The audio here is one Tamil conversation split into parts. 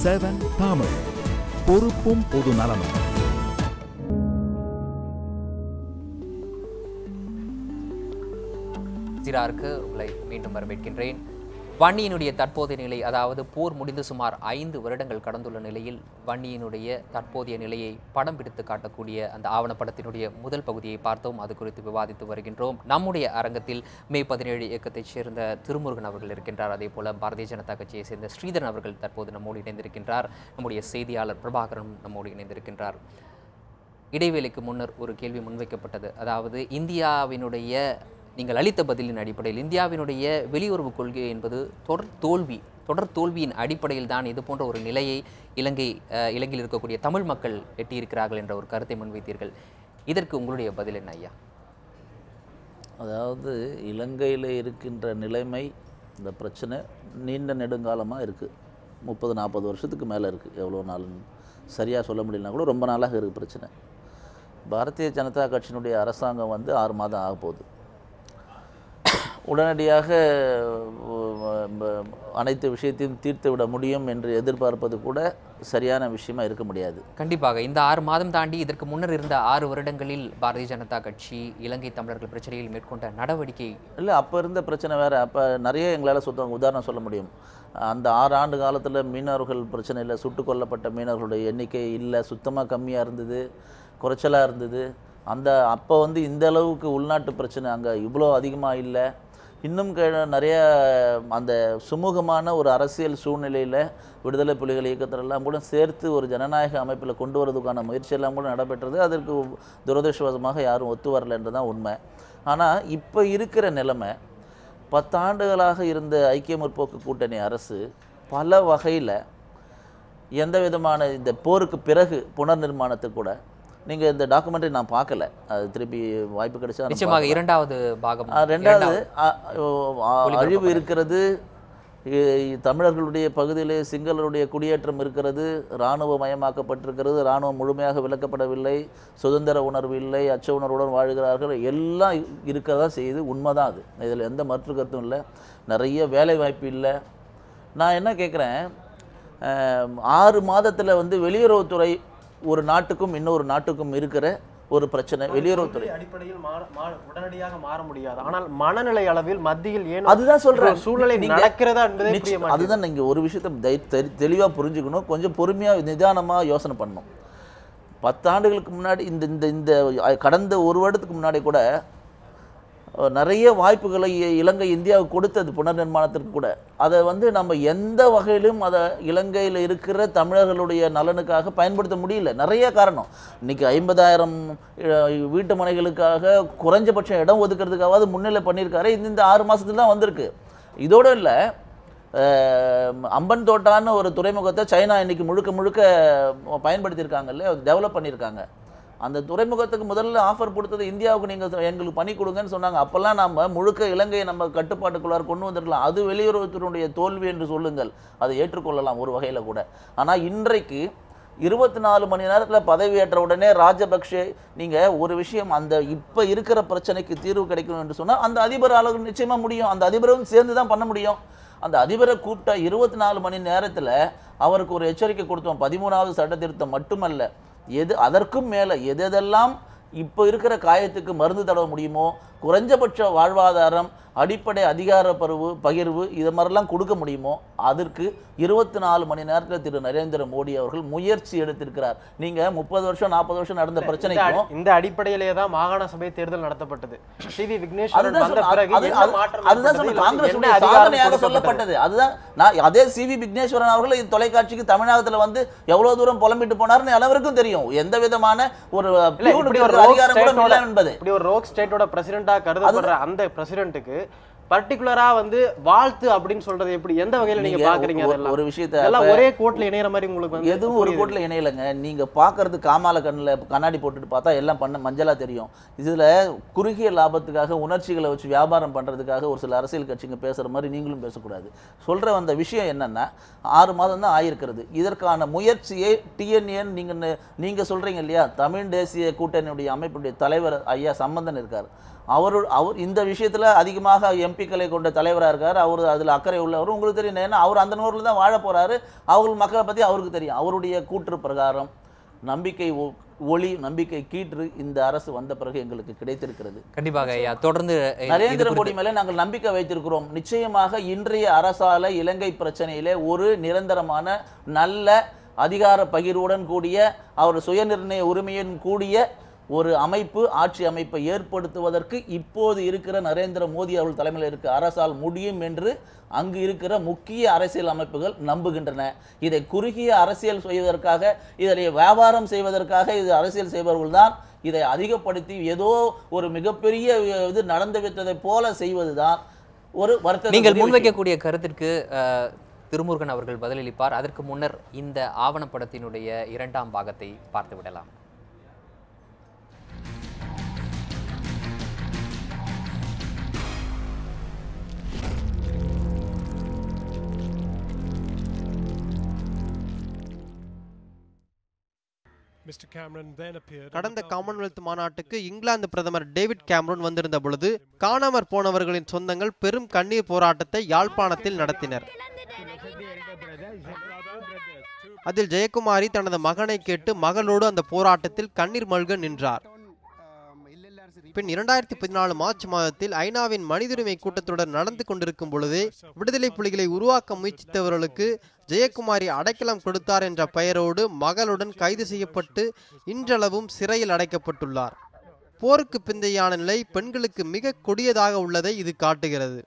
7 தமிழ், பொறுப்பும் பொது நலமும். உங்களை மீண்டும் வரவேற்கின்றேன். வன்னியினுடைய தற்போதைய நிலை, அதாவது போர் முடிந்து சுமார் 5 வருடங்கள் கடந்துள்ள நிலையில் வன்னியினுடைய தற்போதைய நிலையை படம் பிடித்து காட்டக்கூடிய அந்த ஆவணப்படத்தினுடைய முதல் பகுதியை பார்த்தோம். அது குறித்து விவாதித்து வருகின்றோம். நம்முடைய அரங்கத்தில் மே 17 இயக்கத்தைச் சேர்ந்த திருமுருகன் அவர்கள் இருக்கின்றார். அதே போல பாரதிய ஜனதா கட்சியை சேர்ந்த ஸ்ரீதரன் அவர்கள் தற்போது நம்மோடு இணைந்திருக்கின்றார். நம்முடைய செய்தியாளர் பிரபாகரன் நம்மோடு இணைந்திருக்கின்றார். இடைவேளைக்கு முன்னர் ஒரு கேள்வி முன்வைக்கப்பட்டது. அதாவது இந்தியாவினுடைய நீங்கள் அளித்த பதிலின் அடிப்படையில் இந்தியாவினுடைய வெளியுறவு கொள்கை என்பது தொடர் தோல்வியின் அடிப்படையில் தான் இது போன்ற ஒரு நிலையை இலங்கையில் இருக்கக்கூடிய தமிழ் மக்கள் எட்டியிருக்கிறார்கள் என்ற ஒரு கருத்தை முன்வைத்தீர்கள். இதற்கு உங்களுடைய பதில் என்ன ஐயா? அதாவது இலங்கையில் இருக்கின்ற நிலைமை, இந்த பிரச்சனை நீண்ட நெடுங்காலமாக இருக்குது. 30-40 வருஷத்துக்கு மேலே இருக்குது. எவ்வளோ நாள் சரியாக சொல்ல முடியலனா கூட ரொம்ப நாளாக இருக்குது பிரச்சனை. பாரதிய ஜனதா கட்சியினுடைய அரசாங்கம் 6 மாதம் ஆக போகுது. உடனடியாக அனைத்து விஷயத்தையும் தீர்த்து விட முடியும் என்று எதிர்பார்ப்பது கூட சரியான விஷயமா இருக்க முடியாது. கண்டிப்பாக இந்த 6 மாதம் தாண்டி இதற்கு முன்னர் இருந்த 6 வருடங்களில் பாரதிய ஜனதா கட்சி இலங்கை தமிழர்கள் பிரச்சனையில் மேற்கொண்ட நடவடிக்கை இல்லை, அப்போ இருந்த பிரச்சனை வேறு. அப்போ நிறைய எங்களால் உதாரணம் சொல்ல முடியும். அந்த 6 ஆண்டு காலத்தில் மீனவர்கள் பிரச்சனையில் சுட்டு கொல்லப்பட்ட மீனவர்களுடைய எண்ணிக்கை இல்லை, சுத்தமாக கம்மியாக இருந்தது, குறைச்சலாக இருந்தது. அப்போ இந்த அளவுக்கு உள்நாட்டு பிரச்சனை அங்கே இவ்வளோ அதிகமாக இல்லை. இன்னும் நிறைய அந்த சுமூகமான ஒரு அரசியல் சூழ்நிலையில் விடுதலை புலிகள் இயக்கத்திலெல்லாம் கூட சேர்த்து ஒரு ஜனநாயக அமைப்பில் கொண்டு வரதுக்கான முயற்சியெல்லாம் கூட நடைபெற்றது. அதற்கு துரதிருஷ்டவசமாக யாரும் ஒத்து வரலைன்றது தான் உண்மை. ஆனால் இப்போ இருக்கிற நிலைமை, 10 ஆண்டுகளாக இருந்த ஐக்கிய முற்போக்கு கூட்டணி அரசு பல வகையில் எந்த விதமான இந்த போருக்கு பிறகு புனர் நிர்மாணத்துக்கு கூட, நீங்கள் இந்த டாக்குமெண்ட்ரி நான் பார்க்கல, அது திருப்பி வாய்ப்பு கிடைச்சா நிச்சயமாக 2வது பாகம். 2வது அழிவு இருக்கிறது, தமிழர்களுடைய பகுதியிலே சிங்களருடைய குடியேற்றம் இருக்கிறது, இராணுவமயமாக்கப்பட்டிருக்கிறது, இராணுவம் முழுமையாக விலக்கப்படவில்லை, சுதந்திர உணர்வு இல்லை, அச்ச உணர்வுடன் வாழ்கிறார்கள், எல்லாம் இருக்கிறதா செய்யுது. உண்மைதான் அது, இதில் எந்த மாற்று கருத்தும் இல்லை. நிறைய வேலை வாய்ப்பு இல்லை. நான் என்ன கேட்குறேன், 6 மாதத்தில் வெளியுறவுத்துறை ஒரு நாட்டுக்கும் இன்னொரு நாட்டுக்கும் இருக்கிற ஒரு பிரச்சனை. வெளியுறவுத்துறை அடிப்படையில் உடனடியாக மாற முடியாது. ஆனால் மனநிலை அளவில் மத்தியில் ஏன் அதுதான் சொல்றேன் சூழ்நிலை நடக்கிறதா என்பதை அதுதான் நீங்க ஒரு விஷயத்தை தெளிவா புரிஞ்சுக்கணும். கொஞ்சம் பொறுமையா நிதானமா யோசனை பண்ணணும். 10 ஆண்டுகளுக்கு முன்னாடி இந்த கடந்த 1 வருடத்துக்கு முன்னாடி கூட நிறைய வாய்ப்புகளை இலங்கை இந்தியாவுக்கு கொடுத்தது புனர் நிர்மாணத்திற்கு கூட. அதை நம்ம எந்த வகையிலும் அதை இலங்கையில் இருக்கிற தமிழர்களுடைய நலனுக்காக பயன்படுத்த முடியல. நிறைய காரணம். இன்றைக்கி 50,000 வீட்டு மனைகளுக்காக குறைஞ்சபட்சம் இடம் ஒதுக்கிறதுக்காவது முன்னிலை பண்ணியிருக்காரு. இந்த 6 மாதத்துல தான் வந்திருக்கு. இதோடு இல்லை, அம்பன் தோட்டான்னு ஒரு துறைமுகத்தை சைனா இன்றைக்கி முழுக்க பயன்படுத்தியிருக்காங்கல்ல, டெவலப் பண்ணியிருக்காங்க. அந்த துறைமுகத்துக்கு முதல்ல ஆஃபர் கொடுத்தது இந்தியாவுக்கு, நீங்கள் எங்களுக்கு பண்ணி கொடுங்கன்னு சொன்னாங்க. அப்போல்லாம் நம்ம முழுக்க இலங்கையை நம்ம கட்டுப்பாட்டுக்குள்ளார கொண்டு வந்திருக்கலாம். அது வெளியுறவுத்துறையுடைய தோல்வி என்று சொல்லுங்கள், அதை ஏற்றுக்கொள்ளலாம் ஒரு வகையில் கூட. ஆனால் இன்றைக்கு 24 மணி நேரத்தில் பதவியேற்ற உடனே ராஜபக்ஷே, நீங்கள் ஒரு விஷயம், இப்போ இருக்கிற பிரச்சனைக்கு தீர்வு கிடைக்கணும் என்று சொன்னால் அந்த அதிபர் அளவு நிச்சயமாக முடியும். அந்த அதிபரும் சேர்ந்து தான் பண்ண முடியும். அந்த அதிபரை கூப்பிட்ட 24 மணி நேரத்தில் அவருக்கு ஒரு எச்சரிக்கை கொடுத்தோம். 13வது சட்ட திருத்தம் மட்டுமல்ல, அதற்கும் மேலே எதெல்லாம் இப்போ இருக்கிற காயத்துக்கு மருந்து தடவ முடியுமோ, குறைஞ்சபட்ச வாழ்வாதாரம், அடிப்படை அதிகார பகிர்வு, இது மாதிரிலாம் கொடுக்க முடியுமோ, அதற்கு 24 மணி நேரத்தில் திரு நரேந்திர மோடி அவர்கள் முயற்சி எடுத்திருக்கிறார். நீங்கள் 30 வருஷம் 40 வருஷம் நடந்த பிரச்சனைக்கும் இந்த அடிப்படையிலே தான் மாகாண சபை தேர்தல் நடத்தப்பட்டது. சிவி விக்னேஷ் சொல்லப்பட்டது. அதுதான் அதே சிவி விக்னேஸ்வரன் அவர்கள் தொலைக்காட்சிக்கு தமிழகத்தில் எவ்வளவு தூரம் புலம்பிட்டு போனார்னு எல்லாருக்கும் தெரியும். எந்த விதமான ஒரு அதிகாரம் கூட இல்லை என்பது. இப்படி ஒரு ரோக் ஸ்டேட்டோட பிரசிடென்ட்டா கருதப்படுற அந்த பிரசிடென்ட்டுக்கு பர்టిక్యులரா வாழ்த்து அப்படின்னு சொல்றது எப்படி, எந்த வகையில நீங்க பாக்குறீங்க? ஒரு விஷயத்தை எல்லாம் ஒரே கோட்ல இணையற மாதிரி உங்களுக்கு எதுவும் ஒரு கோட்ல இணையலங்க. நீங்க பாக்குறது காமால கண்ணாடி போட்டுட்டு பார்த்தா எல்லாம் மஞ்சளா தெரியும். இதுல குறுகிய லாபத்துக்காக உணர்ச்சிகளை வச்சு வியாபாரம் பண்றதுக்காக ஒரு சில அரசியல் கட்சிங்க பேசுற மாதிரி நீங்களும் பேசக்கூடாது. சொல்ற வந்த விஷயம் என்னன்னா, 6 மாதம் தான் ஆயிருக்கிறது. இதற்கான முயற்சியை டிஎன்ஏன் நீங்க சொல்றீங்க இல்லையா, தமிழ் தேசிய கூட்டணியுடைய அமைப்புடைய தலைவர் ஐயா சம்பந்தன் இருக்கார். அவர் இந்த விஷயத்தில் அதிகமாக எம்பிக்களை கொண்ட தலைவராக இருக்கார். அவர் அதில் அக்கறை உள்ளவர். உங்களுக்கு தெரியும், ஏன்னா அவர் அந்த நூறில் தான் வாழ போகிறாரு. அவர்கள் மக்களை பற்றி அவருக்கு தெரியும். அவருடைய கூற்று பிரகாரம் நம்பிக்கை நம்பிக்கை கீற்று இந்த அரசு வந்த பிறகு எங்களுக்கு கிடைத்திருக்கிறது. கண்டிப்பாக ஐயா, தொடர்ந்து நரேந்திர மோடி மேலே நாங்கள் நம்பிக்கை வைத்திருக்கிறோம். நிச்சயமாக இன்றைய அரசால இலங்கை பிரச்சனையிலே ஒரு நிரந்தரமான நல்ல அதிகார பகிர்வுடன் கூடிய அவர் சுயநிர்ணய உரிமையுடன் கூடிய ஒரு ஆட்சி அமைப்பை ஏற்படுத்துவதற்கு இப்போது இருக்கிற நரேந்திர மோடி அவர்கள் தலைமையில் இருக்க அரசால் முடியும் என்று அங்கு இருக்கிற முக்கிய அரசியல் அமைப்புகள் நம்புகின்றன. இதை குறுகிய அரசியல் செய்வதற்காக, இதை வியாபாரம் செய்வதற்காக இது அரசியல் செய்பவர்கள் தான் இதை அதிகப்படுத்தி ஏதோ ஒரு மிகப்பெரிய இது நடந்துவிட்டதை போல செய்வதுதான் ஒரு வருத்தம். நீங்கள் முன்வைக்கக்கூடிய கருத்திற்கு திருமுருகன் அவர்கள் பதிலளிப்பார். அதற்கு முன்னர் இந்த ஆவணப்படத்தினுடைய 2ஆம் பாகத்தை பார்த்து விடலாம். கடந்த காமன்வெல்த் மாநாட்டுக்கு இங்கிலாந்து பிரதமர் டேவிட் கேமரூன் வந்திருந்த பொழுது காணாமற் போனவர்களின் சொந்தங்கள் பெரும் கண்ணீர் போராட்டத்தை யாழ்ப்பாணத்தில் நடத்தினர். அதில் ஜெயக்குமாரி தனது மகனை கேட்டு மகளோடு அந்த போராட்டத்தில் கண்ணீர் மல்க நின்றார். பின் 2014 மார்ச் மாதத்தில் ஐநாவின் மனிதுரிமை கூட்டத்தொடர் நடந்து கொண்டிருக்கும் பொழுதே விடுதலை புலிகளை உருவாக்க முயற்சித்தவர்களுக்கு ஜெயக்குமாரி அடைக்கலம் கொடுத்தார் என்ற பெயரோடு மகளுடன் கைது செய்யப்பட்டு இன்றளவும் சிறையில் அடைக்கப்பட்டுள்ளார். போருக்கு பிந்தையான நிலை பெண்களுக்கு மிக கொடியதாக உள்ளதை இது காட்டுகிறது.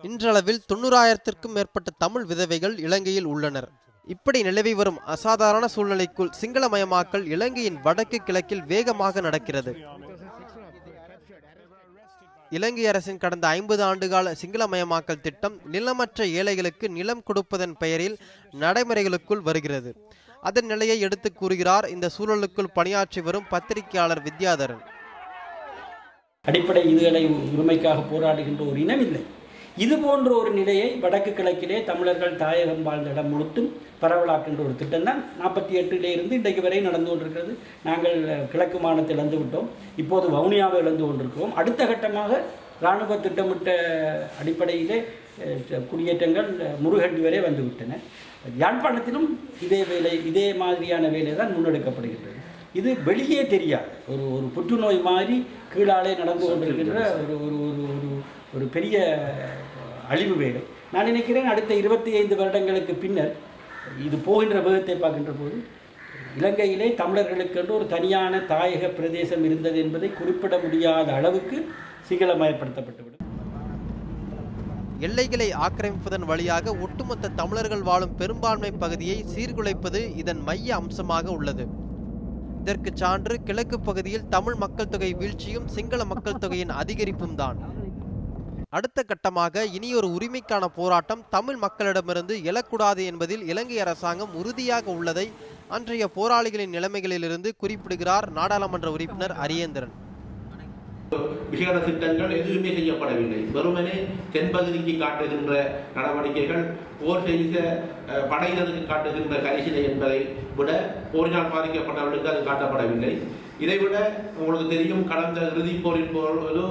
இன்றளவில் 90,000க்கும் மேற்பட்ட தமிழ் விதவைகள் இலங்கையில் உள்ளனர். இப்படி நிலவி வரும் அசாதாரண சூழ்நிலைக்குள் சிங்களமயமாக்கல் இலங்கையின் வடக்கு கிழக்கில் வேகமாக நடக்கிறது. இலங்கை அரசின் கடந்த 50 ஆண்டுகால சிங்களமயமாக்கல் திட்டம் நிலமற்ற ஏழைகளுக்கு நிலம் கொடுப்பதன் பெயரில் நடைமுறைகளுக்குள் வருகிறது. அதன் நிலையை எடுத்து கூறுகிறார் இந்த சூழலுக்குள் பணியாற்றி வரும் பத்திரிகையாளர் வித்யாதரன். அடிப்படை இதுகளை உரிமைக்காக போராடுகின்ற ஒரு இனம் இல்லை. இது போன்ற ஒரு நிலையை வடக்கு கிழக்கிலே தமிழர்கள் தாயகம் வாழ்ந்த இடம் முழுத்தும் பரவலாக்கின்ற ஒரு திட்டம் தான் 48 இருந்து இன்றைக்கு வரை நடந்து கொண்டிருக்கிறது. நாங்கள் கிழக்கு மாநிலத்தில் இழந்து விட்டோம், இப்போது வவுனியாவை இழந்து கொண்டிருக்கிறோம். அடுத்த கட்டமாக இராணுவ திட்டமிட்ட அடிப்படையிலே குடியேற்றங்கள் முருகண்டி வரை வந்துவிட்டன. யாழ்ப்பாணத்திலும் இதே மாதிரியான வேலை தான் முன்னெடுக்கப்படுகின்றது. இது வெளியே தெரியாது, ஒரு புற்றுநோய் மாதிரி கீழாலே நடந்து கொண்டிருக்கின்ற ஒரு பெரிய அழிவு வேலை. நான் நினைக்கிறேன் அடுத்த 25 வருடங்களுக்கு பின்னர் இது போகின்ற வேகத்தை பார்க்கின்ற போது இலங்கையிலே தமிழர்களுக்கென்று ஒரு தனியான தாயக பிரதேசம் இருந்தது என்பதை குறிப்பிட முடியாத அளவுக்கு சிங்களமயப்படுத்தப்பட்டுவிடும். எல்லைகளை ஆக்கிரமிப்பதன் வழியாக ஒட்டுமொத்த தமிழர்கள் வாழும் பெரும்பான்மை பகுதியை சீர்குலைப்பது இதன் மைய அம்சமாக உள்ளது. இதற்கு சான்று கிழக்கு பகுதியில் தமிழ் மக்கள் தொகை வீழ்ச்சியும் சிங்கள மக்கள் தொகையின் அதிகரிப்பும் தான். அடுத்த கட்டமாக இனியொரு உரிமைக்கான போராட்டம் தமிழ் மக்களிடமிருந்து எழக்கூடாது என்பதில் இலங்கை அரசாங்கம் உறுதியாக உள்ளதை அன்றைய போராளிகளின் நிலைமைகளிலிருந்து குறிப்பிடுகிறார் நாடாளுமன்ற உறுப்பினர் அரியேந்திரன். விசேட திட்டங்கள் எதுவுமே செய்யப்படவில்லை. வெறுமனே தென்பகுதிக்கு காட்டுகின்ற நடவடிக்கைகள், போர் செய்த படையினருக்கு காட்டுகின்ற கரிசனை என்பதை விட போரினால் பாதிக்கப்பட்டவர்களுக்கு அது காட்டப்படவில்லை. இதைவிட உங்களுக்கு தெரியும், கடந்த இறுதிப் போரின் போது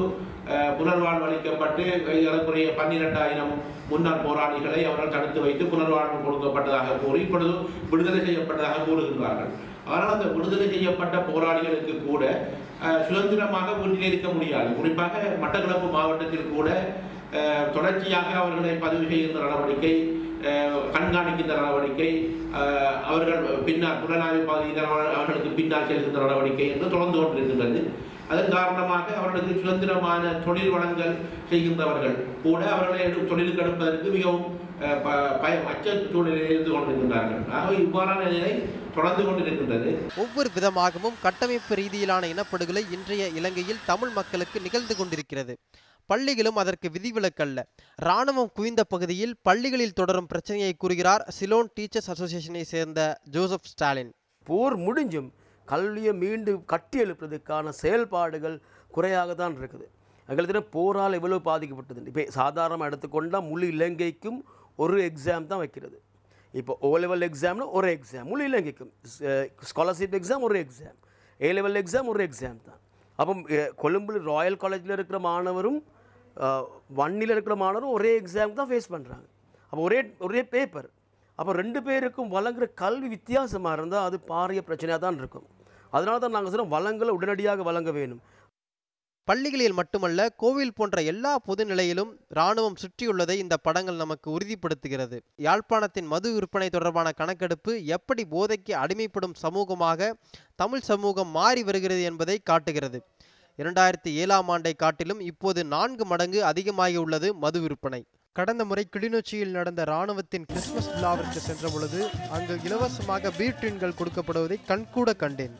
புனர்வாழ்வு அளிக்கப்பட்டு ஏறக்குறைய 12,000 முன்னாள் போராளிகளை அவர்கள் தடுத்து வைத்து புனர்வாழ்வு கொடுக்கப்பட்டதாக கூறி இப்பொழுது விடுதலை செய்யப்பட்டதாக கூறுகின்றார்கள். ஆனால் அந்த விடுதலை செய்யப்பட்ட போராளிகளுக்கு கூட சுதந்திரமாக வீட்டிலே இருக்க முடியாது. குறிப்பாக மட்டக்களப்பு மாவட்டத்தில் கூட தொடர்ச்சியாக அவர்களை பதிவு செய்கின்ற நடவடிக்கை, கண்காணிக்கின்ற நடவடிக்கை, அவர்கள் பின்னால் புலனாய்வு பகுதியினர் அவர்களுக்கு பின்னால் செல்கின்ற நடவடிக்கை என்று தொடர்ந்து கொண்டிருக்கின்றது. அதன் காரணமாக அவர்களுக்கு சுதந்திரமான தொழில் வளங்கள் செய்கின்றவர்கள் கூட அவர்களை தொழிலுக்கு எடுப்பதற்கு மிகவும் அச்ச சூழ்நிலையில் இருந்து கொண்டிருக்கின்றார்கள். ஆகவே இவ்வாறான நிலை தொடர்ந்து கொண்டிருக்கின்றது. ஒவ்வொரு விதமாகவும் கட்டமைப்பு ரீதியிலான இனப்படுகொலை இன்றைய இலங்கையில் தமிழ் மக்களுக்கு நிகழ்ந்து கொண்டிருக்கிறது. பள்ளிகளும் அதற்கு விதிவிலக்கல்ல. இராணுவம் குவிந்த பகுதியில் பள்ளிகளில் தொடரும் பிரச்சனையை கூறுகிறார் சிலோன் டீச்சர்ஸ் அசோசியேஷனை சேர்ந்த ஜோசப் ஸ்டாலின். போர் முடிஞ்சும் கல்வியை மீண்டும் கட்டி எழுப்புறதுக்கான செயல்பாடுகள் குறையாக தான் இருக்குது. எங்களுக்கு போரால் எவ்வளவு பாதிக்கப்பட்டது. இப்போ சாதாரணமாக எடுத்துக்கொண்டால் முழு இலங்கைக்கும் ஒரு எக்ஸாம் தான் வைக்கிறது. இப்போ ஓ லெவல் எக்ஸாம்னு ஒரு எக்ஸாம் முழு இலங்கைக்கும், ஸ்காலர்ஷிப் எக்ஸாம் ஒரு எக்ஸாம், ஏ லெவல் எக்ஸாம் ஒரு எக்ஸாம் தான். அப்போ கொழும்புல ராயல் காலேஜில் இருக்கிற மாணவரும் வன்னியில் இருக்கிற மாணவரும் ஒரே எக்ஸாம் தான் ஃபேஸ் பண்ணுறாங்க. அப்போ ஒரே பேப்பர். அப்போ 2 பேருக்கும் வழங்குகிற கல்வி வித்தியாசமாக இருந்தால் அது பாரிய பிரச்சனையாக தான் இருக்கும். அதனால தான் நாங்கள் சொல்கிறோம் வளங்களை உடனடியாக வழங்க வேணும். பள்ளிகளில் மட்டுமல்ல, கோவில் போன்ற எல்லா பொது நிலையிலும் இராணுவம் சுற்றியுள்ளதை இந்த படங்கள் நமக்கு உறுதிப்படுத்துகிறது. யாழ்ப்பாணத்தின் மது விற்பனை தொடர்பான கணக்கெடுப்பு எப்படி போதைக்கு அடிமைப்படும் சமூகமாக தமிழ் சமூகம் மாறி வருகிறது என்பதை காட்டுகிறது. 2007ஆம் ஆண்டை காட்டிலும் இப்போது 4 மடங்கு அதிகமாகியுள்ளது மது விற்பனை. கடந்த முறை கிளிநொச்சியில் நடந்த இராணுவத்தின் கிறிஸ்துமஸ் விழாவிற்கு சென்ற பொழுது அங்கு இலவசமாக பீர் டின்கள் கொடுக்கப்படுவதை கண்கூட கண்டேன்.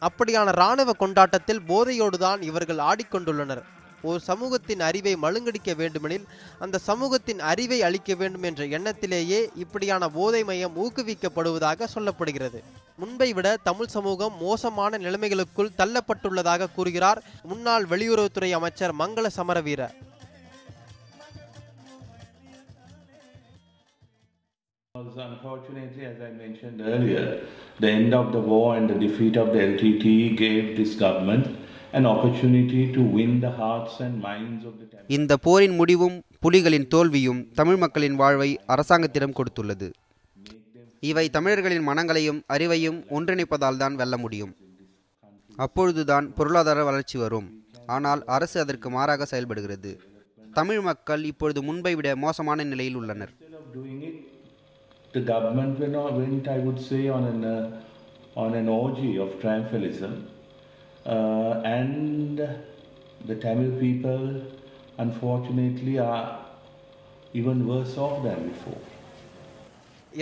அப்படியான இராணுவ கொண்டாட்டத்தில் போதையோடு தான் இவர்கள் ஆடிக்கொண்டுள்ளனர். ஒரு சமூகத்தின் அறிவை மழுங்கடிக்க வேண்டுமெனில் அந்த சமூகத்தின் அறிவை அளிக்க வேண்டும் என்ற எண்ணத்திலேயே இப்படியான போதை மையம் ஊக்குவிக்கப்படுவதாக சொல்லப்படுகிறது. முன்பை விட தமிழ் சமூகம் மோசமான நிலைமைகளுக்குள் தள்ளப்பட்டுள்ளதாக கூறுகிறார் முன்னாள் வெளியுறவுத்துறை அமைச்சர் Mangala Samaraweera. Unfortunately, as I mentioned earlier, the end of the war and the defeat of the LTTE gave this government an opportunity to win the hearts and minds of the Tamil. இந்த போரின் முடிவும் புலிகளின் தோல்வியும் தமிழ் மக்களின் வாழ்வை அரசாங்கத்திடம் கொடுத்துள்ளது. இவை தமிழர்களின் மனங்களையும் அறிவையும் ஒன்றிணைப்பதால் தான் வெல்ல முடியும். அப்பொழுதுதான் பொருளாதார வளர்ச்சி வரும். ஆனால் அரசு அதற்கு மாறாக செயல்படுகிறது. தமிழ் மக்கள் இப்பொழுது முன்பை விட மோசமான நிலையில் உள்ளனர். The government went, I would say, on an orgy of triumphalism, and the Tamil people, unfortunately, are even worse off than before.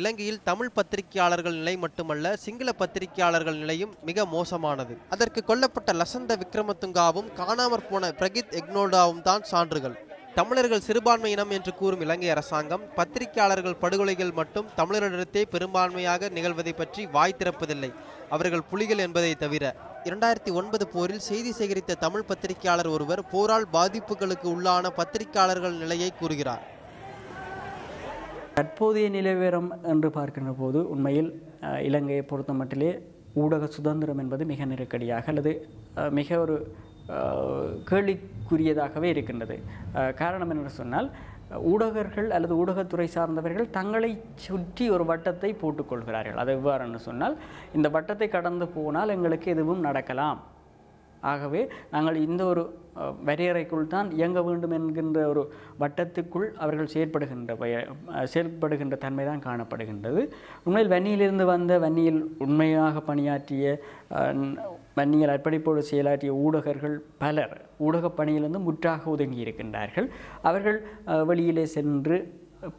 இலங்கையில் தமிழ் பத்திரிகையாளர்கள் நிலை மட்டுமல்ல, சிங்கள பத்திரிகையாளர்கள் நிலையும் மிக மோசமானது. அதற்கு கொல்லப்பட்ட லசந்த விக்ரமதுங்காவும் காணாமற் போன பிரகித் எக்னோல்டாவும் தான் சான்றுகள். தமிழர்கள் சிறுபான்மை இனம் என்று கூறும் இலங்கை அரசாங்கம் பத்திரிகையாளர்கள் படுகொலைகள் மட்டும் தமிழரிடத்தே பெரும்பான்மையாக நிகழ்வதை பற்றி வாய் திறப்பதில்லை, அவர்கள் புலிகள் என்பதை தவிர. 2009 போரில் செய்தி சேகரித்த தமிழ் பத்திரிகையாளர் ஒருவர் போரால் பாதிப்புகளுக்கு உள்ளான பத்திரிகையாளர்கள் நிலையை கூறுகிறார். தற்போதைய நிலவரம் என்று பார்க்கின்ற போது உண்மையில் இலங்கையை பொறுத்த மட்டிலே ஊடக சுதந்திரம் என்பது மிக நெருக்கடியாக அல்லது மிக ஒரு கேள்விக்குரியதாகவே இருக்கின்றது. காரணம் என்று சொன்னால் ஊடகர்கள் அல்லது ஊடகத்துறை சார்ந்தவர்கள் தங்களை சுற்றி ஒரு வட்டத்தை போட்டுக்கொள்கிறார்கள். அது எவ்வாறுன்னு சொன்னால், இந்த வட்டத்தை கடந்து போனால் எங்களுக்கு எதுவும் நடக்கலாம், ஆகவே நாங்கள் இந்த ஒரு வரையறைக்குள் தான் இயங்க வேண்டும் என்கின்ற ஒரு வட்டத்துக்குள் அவர்கள் செயல்படுகின்ற தன்மை தான் காணப்படுகின்றது. உண்மையில் வன்னியிலிருந்து வந்த வன்னியில் உண்மையாக பணியாற்றிய வன்னியில் அர்ப்பணிப்போடு செயலாற்றிய ஊடகர்கள் பலர் ஊடகப் பணியிலிருந்து முற்றாக ஒதுங்கி இருக்கின்றார்கள். அவர்கள் வெளியிலே சென்று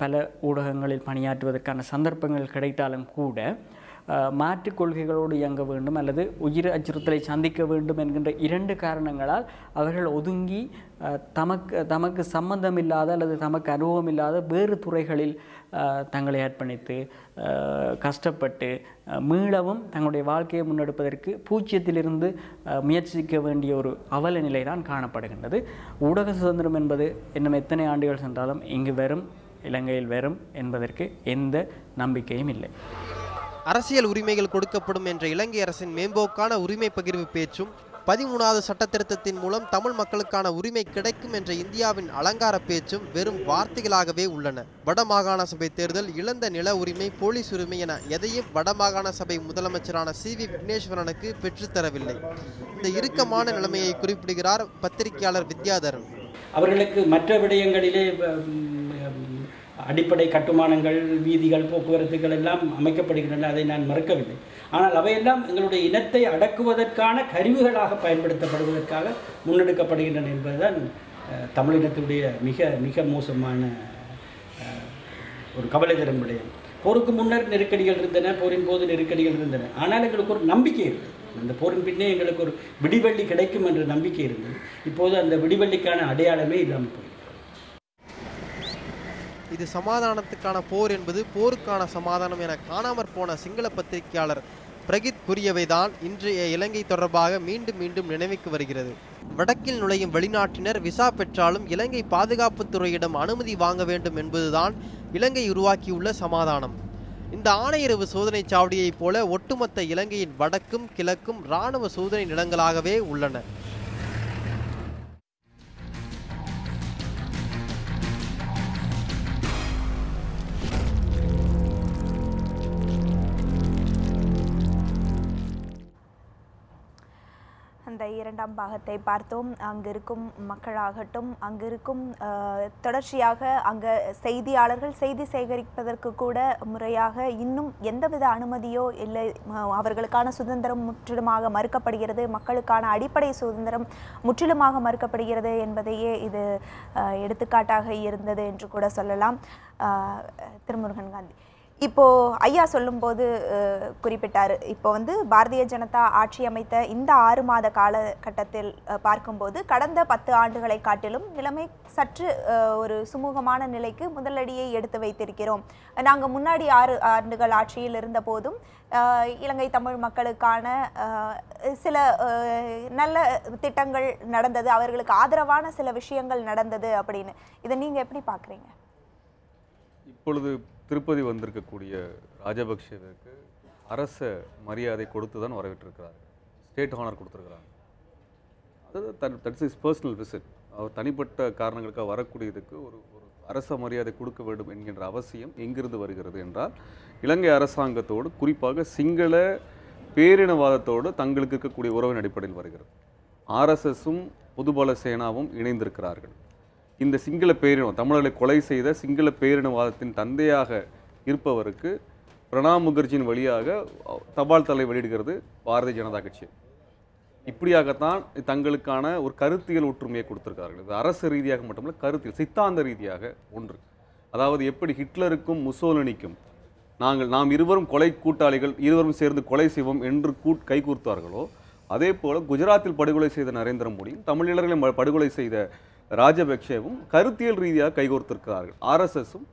பல ஊடகங்களில் பணியாற்றுவதற்கான சந்தர்ப்பங்கள் கிடைத்தாலும் கூட மாற்று கொள்கைகளோடு இயங்க வேண்டும் அல்லது உயிர் அச்சுறுத்தலை சந்திக்க வேண்டும் என்கின்ற 2 காரணங்களால் அவர்கள் ஒதுங்கி தமக்கு சம்பந்தமில்லாத அல்லது தமக்கு அனுபவம் இல்லாத வேறு துறைகளில் தங்களை அர்ப்பணித்து கஷ்டப்பட்டு மீளவும் தங்களுடைய வாழ்க்கையை முன்னெடுப்பதற்கு பூச்சியத்திலிருந்து முயற்சிக்க வேண்டிய ஒரு அவல நிலை தான் காணப்படுகின்றது. ஊடக சுதந்திரம் என்பது இன்னும் எத்தனை ஆண்டுகள் சென்றாலும் இங்கு வரும், இலங்கையில் வரும் என்பதற்கு எந்த நம்பிக்கையும் இல்லை. அரசியல் உரிமைகள் கொடுக்கப்படும் என்ற இலங்கை அரசின் மேம்போக்கான உரிமை பகிர்வு பேச்சும் 13வது சட்ட திருத்தத்தின் மூலம் தமிழ் மக்களுக்கான உரிமை கிடைக்கும் என்ற இந்தியாவின் அலங்கார பேச்சும் வெறும் வார்த்தைகளாகவே உள்ளன. வடமாகாண சபை தேர்தல், இழந்த நில உரிமை, போலீஸ் உரிமை என எதையும் வடமாகாண சபை முதலமைச்சரான CV விக்னேஸ்வரனுக்கு பெற்றுத்தரவில்லை. இந்த இறுக்கமான நிலைமையை குறிப்பிடுகிறார் பத்திரிகையாளர் வித்யாதரன். அவர்களுக்கு மற்ற விடயங்களிலே அடிப்படை கட்டுமானங்கள், வீதிகள், போக்குவரத்துகள் எல்லாம் அமைக்கப்படுகின்றன, அதை நான் மறுக்கவில்லை. ஆனால் அவையெல்லாம் எங்களுடைய இனத்தை அடக்குவதற்கான கருவிகளாக பயன்படுத்தப்படுவதற்காக முன்னெடுக்கப்படுகின்றன என்பதுதான் தமிழினத்துடைய மிக மிக மோசமான ஒரு கவலை தரும் விடயம். போருக்கு முன்னர் நெருக்கடிகள் இருந்தன, போரின் போது நெருக்கடிகள் இருந்தன. ஆனால் எங்களுக்கு ஒரு நம்பிக்கை இருந்தது. அந்த போரின் பின்னே எங்களுக்கு ஒரு விடிவெள்ளி கிடைக்கும் என்ற நம்பிக்கை இருந்தது. இப்போது அந்த விடிவெள்ளிக்கான அடையாளமே இல்லாமல் போயிருக்கு. இது சமாதானத்துக்கான போர் என்பது போருக்கான சமாதானம் என காணாமற் போன சிங்கள பத்திரிகையாளர் பிரகித் கூறியவைதான் இன்றைய இலங்கை தொடர்பாக மீண்டும் மீண்டும் நினைவுக்கு வருகிறது. வடக்கில் நுழையும் வெளிநாட்டினர் விசா பெற்றாலும் இலங்கை பாதுகாப்புத்துறையிடம் அனுமதி வாங்க வேண்டும் என்பதுதான் இலங்கை உருவாக்கியுள்ள சமாதானம். இந்த ஆணையரவு சோதனை சாவடியைப் போல ஒட்டுமொத்த இலங்கையின் வடக்கும் கிழக்கும் இராணுவ சோதனை நிலங்களாகவே உள்ளன. அந்த இரண்டாம் பாகத்தை பார்த்தோம். அங்கிருக்கும் மக்களாகட்டும், அங்கிருக்கும் தொடர்ச்சியாக அங்கே செய்தியாளர்கள் செய்தி சேகரிப்பதற்கு கூட முறையாக இன்னும் எந்தவித அனுமதியோ இல்லை, அவர்களுக்கான சுதந்திரம் முற்றிலுமாக மறுக்கப்படுகிறது, மக்களுக்கான அடிப்படை சுதந்திரம் முற்றிலுமாக மறுக்கப்படுகிறது என்பதையே இது எடுத்துக்காட்டாக இருந்தது என்று கூட சொல்லலாம். திருமுருகன் காந்தி, இப்போ ஐயா சொல்லும்போது குறிப்பிட்டார், இப்போ பாரதிய ஜனதா ஆட்சி அமைத்த இந்த 6 மாத காலகட்டத்தில் பார்க்கும்போது கடந்த 10 ஆண்டுகளை காட்டிலும் நிலைமை சற்று ஒரு சுமூகமான நிலைக்கு முதலடியை எடுத்து வைத்திருக்கிறோம். நாங்கள் முன்னாடி 6 ஆண்டுகள் ஆட்சியில் இருந்த போதும் இலங்கை தமிழ் மக்களுக்கான சில நல்ல திட்டங்கள் நடந்தது, அவர்களுக்கு ஆதரவான சில விஷயங்கள் நடந்தது அப்படின்னு. இதை நீங்கள் எப்படி பார்க்குறீங்க? இப்பொழுது திருப்பதி வந்திருக்கக்கூடிய ராஜபக்ஷவுக்கு அரச மரியாதை கொடுத்து தான் வரவேற்றிருக்கிறார், ஸ்டேட் ஹானர் கொடுத்துருக்கிறாங்க. அது தட்ஸ் இஸ் பர்சனல் விசிட். அவர் தனிப்பட்ட காரணங்களுக்காக வரக்கூடியதுக்கு ஒரு அரச மரியாதை கொடுக்க வேண்டும் என்கின்ற அவசியம் எங்கிருந்து வருகிறது என்றால், இலங்கை அரசாங்கத்தோடு குறிப்பாக சிங்கள பேரினவாதத்தோடு தங்களுக்கு இருக்கக்கூடிய உறவின் அடிப்படையில் வருகிறது. ஆர்எஸ்எஸும் பொதுபல சேனாவும் இணைந்திருக்கிறார்கள். இந்த சிங்கள பேரினம், தமிழர்களை கொலை செய்த சிங்கள பேரினவாதத்தின் தந்தையாக இருப்பவருக்கு பிரணாப் முகர்ஜியின் வழியாக தபால் தலை வெளியிடுகிறது பாரதிய ஜனதா கட்சி. இப்படியாகத்தான் தங்களுக்கான ஒரு கருத்தியல் ஒற்றுமையை கொடுத்திருக்கார்கள். இது அரசு ரீதியாக மட்டுமல்ல, கருத்தியல் சித்தாந்த ரீதியாக ஒன்று. அதாவது எப்படி ஹிட்லருக்கும் முசோலினிக்கும் நாம் இருவரும் கொலை கூட்டாளிகள், இருவரும் சேர்ந்து கொலை செய்வோம் என்று கைகூர்த்தார்களோ, அதே போல குஜராத்தில் படுகொலை செய்த நரேந்திர மோடியும் தமிழர்களை படுகொலை செய்த ராஜபக்சேவும் கருத்தியல் ரீதியாக கைகோர்த்திருக்கிறார்கள். ஆர்எஸ்எஸும்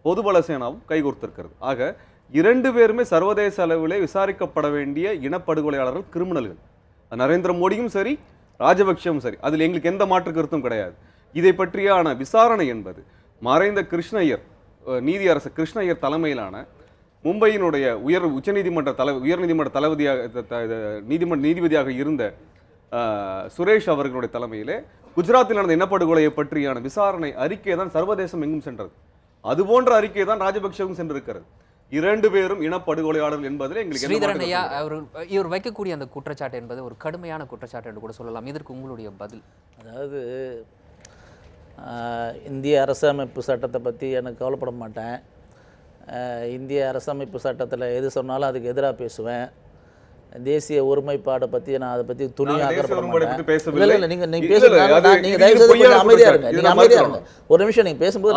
பொதுபல சேனாவும் கைகோர்த்திருக்கிறது. ஆக 2 பேருமே சர்வதேச அளவிலே விசாரிக்கப்பட வேண்டிய இனப்படுகொலையாளர்கள், கிரிமினல்கள். நரேந்திர மோடியும் சரி, ராஜபக்சேவும் சரி, அதில் எங்களுக்கு எந்த மாற்று கருத்தும் கிடையாது. இதை பற்றியான விசாரணை என்பது மறைந்த கிருஷ்ணய்யர், நீதியரசர் கிருஷ்ணய்யர் தலைமையிலான மும்பையினுடைய உயர்நீதிமன்ற நீதிபதியாக இருந்த சுரேஷ் அவர்களுடைய தலைமையிலே குஜராத்தில் நடந்த இனப்படுகொலையை பற்றியான விசாரணை அறிக்கை தான் சர்வதேசம் எங்கும் சென்றது. அதுபோன்ற அறிக்கை தான் ராஜபக்சேவும் சென்றிருக்கிறது. 2 பேரும் இனப்படுகொலையாளர்கள் என்பதில் எங்களுக்கு ஸ்ரீதரன் ஐயா, இவர் வைக்கக்கூடிய அந்த குற்றச்சாட்டு என்பது ஒரு கடுமையான குற்றச்சாட்டு என்று கூட சொல்லலாம். இதற்கு உங்களுடைய பதில்? அதாவது இந்திய அரசமைப்பு சட்டத்தை பற்றி எனக்கு கவலைப்பட மாட்டேன். இந்திய அரசமைப்பு சட்டத்தில் எது சொன்னாலும் அதுக்கு எதிராக பேசுவேன். தேசிய ஒருமைப்பாடை பற்றி நான் அதை பற்றி துணியாக ஒரு நிமிஷம் நீங்க பேசும்போது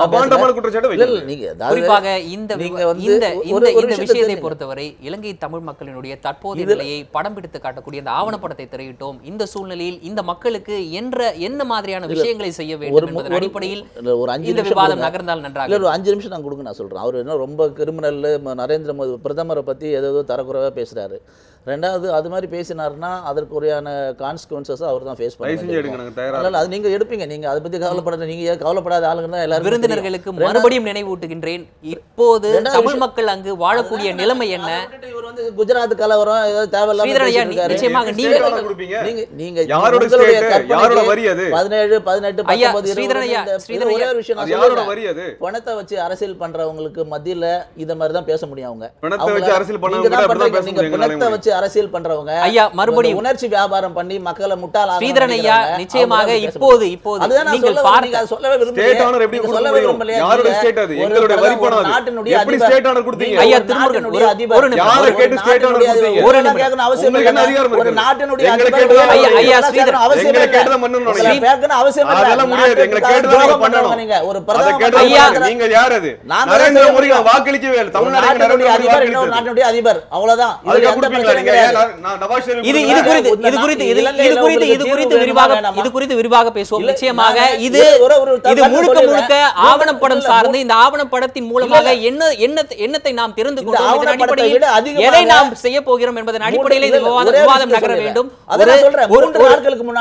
விஷயத்தை பொறுத்தவரை இலங்கை தமிழ் மக்களினுடைய தற்போதைய நிலையை படம் பிடித்து காட்டக்கூடிய அந்த ஆவணப்படத்தை திரையிட்டோம். இந்த சூழ்நிலையில் இந்த மக்களுக்கு என்ன மாதிரியான விஷயங்களை செய்ய வேண்டும் என்பதன் அடிப்படையில் ஒரு 5 நிமிஷம் நகர்ந்தால் நன்றாக. ஒரு 5 நிமிஷம் நான் கொடுங்க, நான் சொல்றேன். அவர் என்ன ரொம்ப கிரிமினல், நரேந்திர மோடி பிரதமரை பற்றி ஏதோ தரக்குறைவாக பேசுறாரு. ரெண்டாவது அது மாதிரி பேசினார்னா அதற்குரியான கான்சிக்வன்சஸ் அவர் தான் ஃபேஸ் பண்ணுவாங்க. அது நீங்க எடுப்பீங்க, நீங்க அதை பத்தி கவலைப்படாத. நீங்க கவலைப்படாத ஆளுங்க தான் எல்லாரும். விருந்தினர்களுக்கு மறுபடியும் நினைவூட்டுகின்றேன், இப்போது தமிழ் மக்கள் அங்கு வாழக்கூடிய நிலைமை என்ன? இவர் குஜராத் கலவரம் ஏதோ தேவையில்லாம நிச்சயமாக நீங்க யாரோட வரி அது 17 18 19 ஒரே ஒரு விஷயம் பணத்தை வச்சு அரசியல் பண்றவங்களுக்கு மத்தியில இத மாதிரி தான் பேச முடியும். அவங்க பணத்தை வச்சு அரசியல் பண்றவங்க அரசியல் பண்றவங்க ஐயா மறுபடியும் உணர்ச்சி வியாபாரம் பண்ணி மக்களை முட்டாளாக்க. ஸ்ரீதரன் ஐயா, நிச்சயமாக இப்போது நீங்கள் பாருங்க, சொல்லவே விரும்புறேன். யாரோட ஸ்டேட் அது? எங்களுடைய வரி பணம் அது. நாட்டினுடைய எப்படி ஸ்டேட் ஆனர் கொடுத்தீங்க? ஐயா திருமுருகன் ஒரு யாரை கேட்டு ஸ்டேட் ஆனர் கொடுத்தீங்க? ஒரு கேட்கணும் அவசியம் இல்ல. ஒரு நாட்டினுடைய அதிபர் ஐயா ஸ்ரீதரன் அவசியம் இல்ல. கேட்கணும் பண்ணனும். கேட்கணும் அவசியம் இல்ல. அதெல்லாம் முடியாது. எங்களை கேட்டதா பண்ணனும். நீங்க ஒரு பிரதமர் ஐயா, நீங்க யார் அது? நரேந்திர மோடி வாக்களிக்கவே இல்ல. தமிழ்நாட்டுடைய அதிபர், இன்னொரு நாட்டினுடைய அதிபர், அவ்வளவுதான். இது எந்த பிரச்சனையும் இது குறித்து விரிவாக பேசுவோம். நிச்சயமாக இது முழுக்க முழுக்க ஆவணப்படம் சார்ந்து, இந்த ஆவணப்படத்தின் மூலமாக என்னத்தை நாம் தெரிந்து கொண்டோம், அடிப்படையில் எதை நாம் செய்ய போகிறோம் என்பதன் அடிப்படையில் இந்த விவாதம் நகர வேண்டும்.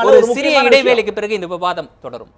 ஒரு சிறிய இடைவேளைக்கு பிறகு இந்த விவாதம் தொடரும்.